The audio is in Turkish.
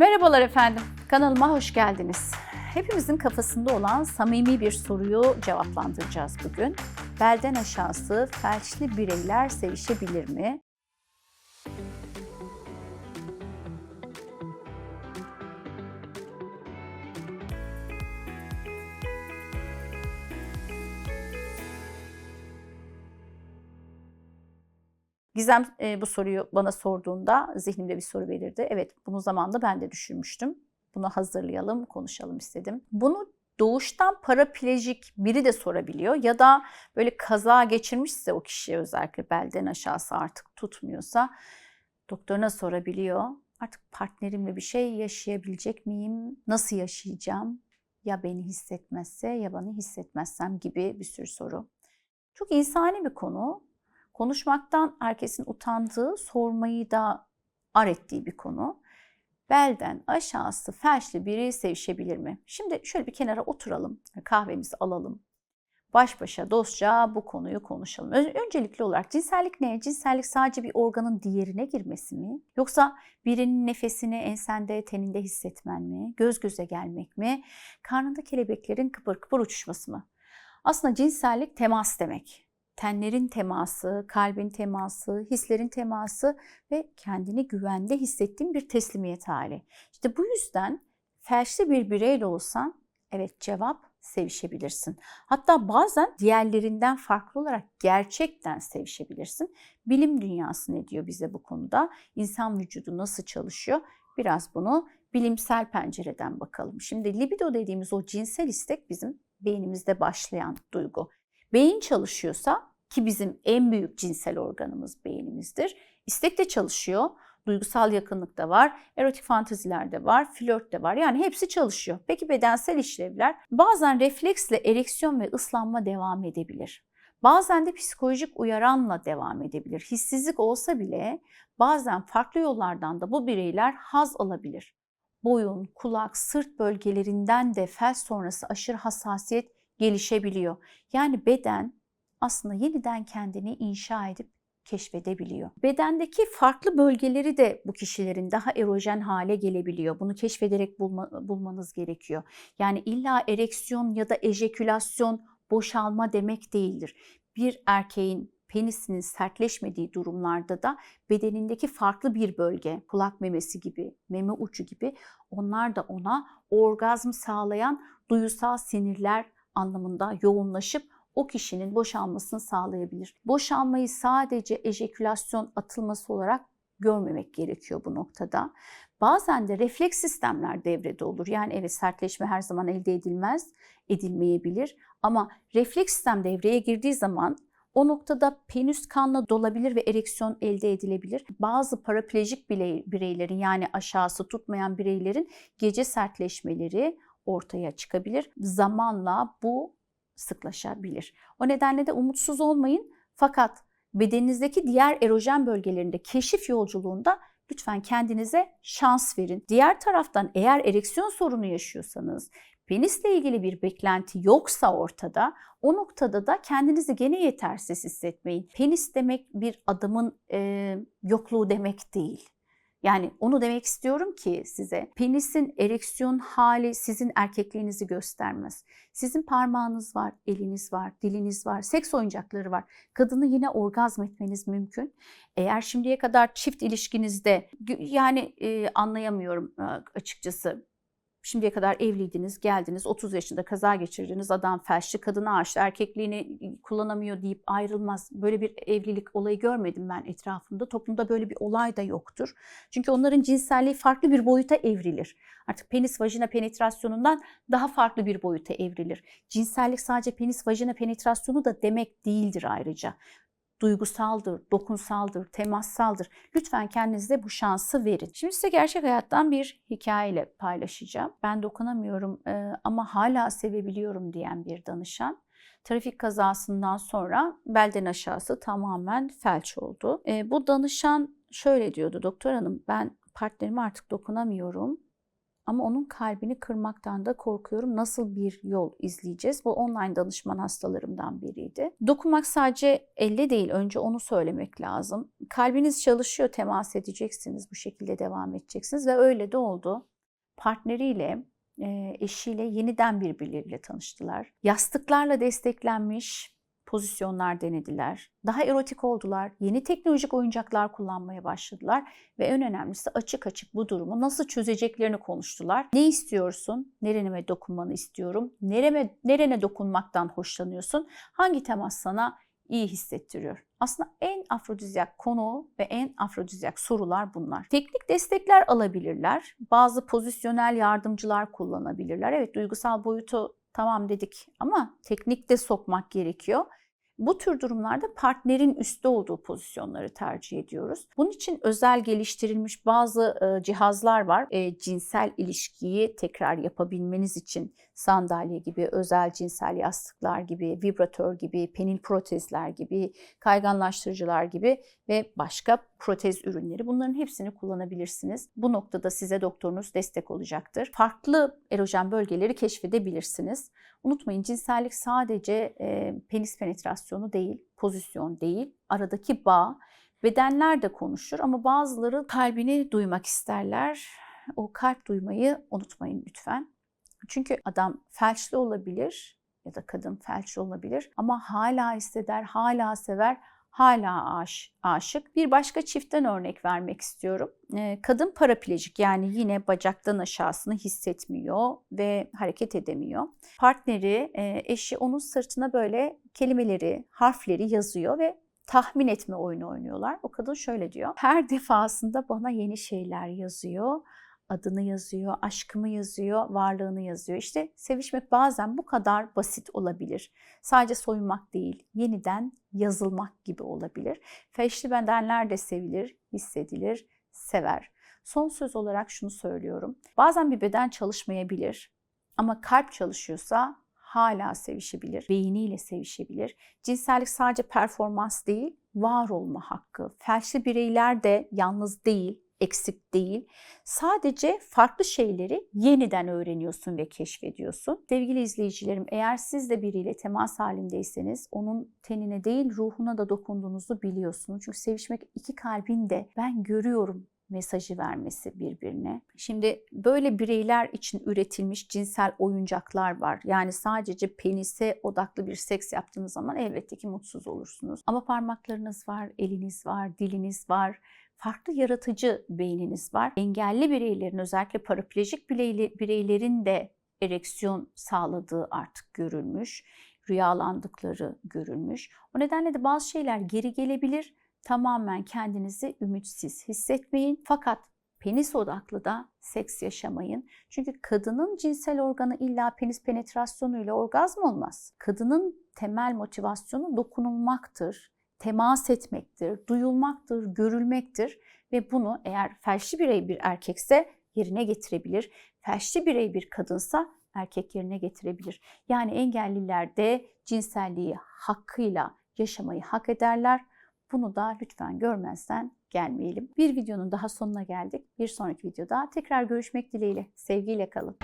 Merhabalar efendim, kanalıma hoş geldiniz. Hepimizin kafasında olan samimi bir soruyu cevaplandıracağız bugün. Belden aşağısı felçli bireyler sevişebilir mi? Gizem bu soruyu bana sorduğunda zihnimde bir soru belirdi. Evet, bunu zamanında ben de düşünmüştüm. Bunu hazırlayalım, konuşalım istedim. Bunu doğuştan paraplejik biri de sorabiliyor ya da böyle kaza geçirmişse o kişiye, özellikle belden aşağısı artık tutmuyorsa doktoruna sorabiliyor. Artık partnerimle bir şey yaşayabilecek miyim? Nasıl yaşayacağım? Ya beni hissetmezse ya bana hissetmezsem gibi bir sürü soru. Çok insani bir konu. Konuşmaktan herkesin utandığı, sormayı da ar ettiği bir konu. Belden aşağısı felçli biri sevişebilir mi? Şimdi şöyle bir kenara oturalım, kahvemizi alalım. Baş başa dostça bu konuyu konuşalım. Öncelikli olarak cinsellik ne? Cinsellik sadece bir organın diğerine girmesi mi? Yoksa birinin nefesini ensende, teninde hissetmen mi? Göz göze gelmek mi? Karnında kelebeklerin kıpır kıpır uçuşması mı? Aslında cinsellik temas demek. Tenlerin teması, kalbin teması, hislerin teması ve kendini güvende hissettiğin bir teslimiyet hali. İşte bu yüzden felçli bir bireyle olsan, evet, cevap sevişebilirsin. Hatta bazen diğerlerinden farklı olarak gerçekten sevişebilirsin. Bilim dünyası ne diyor bize bu konuda? İnsan vücudu nasıl çalışıyor? Biraz bunu bilimsel pencereden bakalım. Şimdi libido dediğimiz o cinsel istek bizim beynimizde başlayan duygu. Beyin çalışıyorsa, ki bizim en büyük cinsel organımız beynimizdir, istek de çalışıyor. Duygusal yakınlık da var, erotik fanteziler de var, flört de var. Yani hepsi çalışıyor. Peki bedensel işlevler? Bazen refleksle ereksiyon ve ıslanma devam edebilir. Bazen de psikolojik uyaranla devam edebilir. Hissizlik olsa bile bazen farklı yollardan da bu bireyler haz alabilir. Boyun, kulak, sırt bölgelerinden de felç sonrası aşırı hassasiyet gelişebiliyor. Yani beden aslında yeniden kendini inşa edip keşfedebiliyor. Bedendeki farklı bölgeleri de bu kişilerin daha erojen hale gelebiliyor. Bunu keşfederek bulmanız gerekiyor. Yani illa ereksiyon ya da ejekülasyon, boşalma demek değildir. Bir erkeğin penisinin sertleşmediği durumlarda da bedenindeki farklı bir bölge, kulak memesi gibi, meme ucu gibi, onlar da ona orgazm sağlayan duyusal sinirler anlamında yoğunlaşıp o kişinin boşalmasını sağlayabilir. Boşalmayı sadece ejekülasyon atılması olarak görmemek gerekiyor bu noktada. Bazen de refleks sistemler devrede olur. Yani evet, sertleşme her zaman elde edilmez, edilmeyebilir. Ama refleks sistem devreye girdiği zaman o noktada penis kanla dolabilir ve ereksiyon elde edilebilir. Bazı paraplejik bireylerin, yani aşağısı tutmayan bireylerin gece sertleşmeleri ortaya çıkabilir. Zamanla bu sıklaşabilir. O nedenle de umutsuz olmayın. Fakat bedeninizdeki diğer erojen bölgelerinde keşif yolculuğunda lütfen kendinize şans verin. Diğer taraftan eğer ereksiyon sorunu yaşıyorsanız, penisle ilgili bir beklenti yoksa ortada, o noktada da kendinizi gene yetersiz hissetmeyin. Penis demek bir adamın yokluğu demek değil. Yani onu demek istiyorum ki size, penisin ereksiyon hali sizin erkekliğinizi göstermez. Sizin parmağınız var, eliniz var, diliniz var, seks oyuncakları var. Kadını yine orgazm etmeniz mümkün. Eğer şimdiye kadar çift ilişkinizde, yani anlayamıyorum açıkçası. Şimdiye kadar evliydiniz, geldiniz, 30 yaşında kaza geçirdiniz, adam felçli, kadına aşık, erkekliğini kullanamıyor deyip ayrılmaz. Böyle bir evlilik olayı görmedim ben etrafımda. Toplumda böyle bir olay da yoktur. Çünkü onların cinselliği farklı bir boyuta evrilir. Artık penis vajina penetrasyonundan daha farklı bir boyuta evrilir. Cinsellik sadece penis vajina penetrasyonu da demek değildir ayrıca. Duygusaldır, dokunsaldır, temassaldır. Lütfen kendinize bu şansı verin. Şimdi size gerçek hayattan bir hikayeyle paylaşacağım. Ben dokunamıyorum ama hala sevebiliyorum diyen bir danışan. Trafik kazasından sonra belden aşağısı tamamen felç oldu. Bu danışan şöyle diyordu: doktor hanım, ben partnerime artık dokunamıyorum. Ama onun kalbini kırmaktan da korkuyorum. Nasıl bir yol izleyeceğiz? Bu online danışman hastalarımdan biriydi. Dokunmak sadece elle değil, önce onu söylemek lazım. Kalbiniz çalışıyor, temas edeceksiniz, bu şekilde devam edeceksiniz ve öyle de oldu. partneriyle, eşiyle yeniden birbirleriyle tanıştılar. Yastıklarla desteklenmiş pozisyonlar denediler. Daha erotik oldular. Yeni teknolojik oyuncaklar kullanmaya başladılar. Ve en önemlisi açık açık bu durumu nasıl çözeceklerini konuştular. Ne istiyorsun? Nereme dokunmanı istiyorum? Nerene dokunmaktan hoşlanıyorsun? Hangi temas sana iyi hissettiriyor? Aslında en afrodizyak konu ve en afrodizyak sorular bunlar. Teknik destekler alabilirler. Bazı pozisyonel yardımcılar kullanabilirler. Evet, duygusal boyutu tamam dedik ama teknik de sokmak gerekiyor. Bu tür durumlarda partnerin üstte olduğu pozisyonları tercih ediyoruz. Bunun için özel geliştirilmiş bazı cihazlar var. Cinsel ilişkiyi tekrar yapabilmeniz için sandalye gibi, özel cinsel yastıklar gibi, vibratör gibi, penil protezler gibi, kayganlaştırıcılar gibi ve başka protez ürünleri. Bunların hepsini kullanabilirsiniz. Bu noktada size doktorunuz destek olacaktır. Farklı erojen bölgeleri keşfedebilirsiniz. Unutmayın, cinsellik sadece penis penetrasyonu değil, pozisyon değil, aradaki bağ. Bedenler de konuşur ama bazıları kalbini duymak isterler. O kalp duymayı unutmayın lütfen. Çünkü adam felçli olabilir ya da kadın felçli olabilir ama hala hisseder, hala sever, hala aşık. Bir başka çiftten örnek vermek istiyorum. Kadın paraplejik, yani yine bacaktan aşağısını hissetmiyor ve hareket edemiyor. Partneri, eşi onun sırtına böyle kelimeleri, harfleri yazıyor ve tahmin etme oyunu oynuyorlar. O kadın şöyle diyor: her defasında bana yeni şeyler yazıyor. Adını yazıyor, aşkımı yazıyor, varlığını yazıyor. İşte sevişmek bazen bu kadar basit olabilir. Sadece soyunmak değil, yeniden yazılmak gibi olabilir. Felçli bedenler de sevilir, hissedilir, sever. Son söz olarak şunu söylüyorum. Bazen bir beden çalışmayabilir ama kalp çalışıyorsa hala sevişebilir, beyniyle sevişebilir. Cinsellik sadece performans değil, var olma hakkı. Felçli bireyler de yalnız değil, eksik değil. Sadece farklı şeyleri yeniden öğreniyorsun ve keşfediyorsun. Sevgili izleyicilerim, eğer siz de biriyle temas halindeyseniz onun tenine değil ruhuna da dokunduğunuzu biliyorsunuz. Çünkü sevişmek iki kalbin de ben görüyorum mesajı vermesi birbirine. Şimdi böyle bireyler için üretilmiş cinsel oyuncaklar var. Yani sadece penise odaklı bir seks yaptığınız zaman elbette ki mutsuz olursunuz. Ama parmaklarınız var, eliniz var, diliniz var. Farklı yaratıcı beyniniz var. Engelli bireylerin, özellikle paraplejik bireylerin de ereksiyon sağladığı artık görülmüş. Rüyalandıkları görülmüş. O nedenle de bazı şeyler geri gelebilir. Tamamen kendinizi ümitsiz hissetmeyin. Fakat penis odaklı da seks yaşamayın. Çünkü kadının cinsel organı illa penis penetrasyonuyla orgazm olmaz. Kadının temel motivasyonu dokunulmaktır, temas etmektir, duyulmaktır, görülmektir ve bunu eğer felçli birey bir erkekse yerine getirebilir. Felçli birey bir kadınsa erkek yerine getirebilir. Yani engelliler de cinselliği hakkıyla yaşamayı hak ederler. Bunu da lütfen görmezden gelmeyelim. Bir videonun daha sonuna geldik. Bir sonraki videoda tekrar görüşmek dileğiyle. Sevgiyle kalın.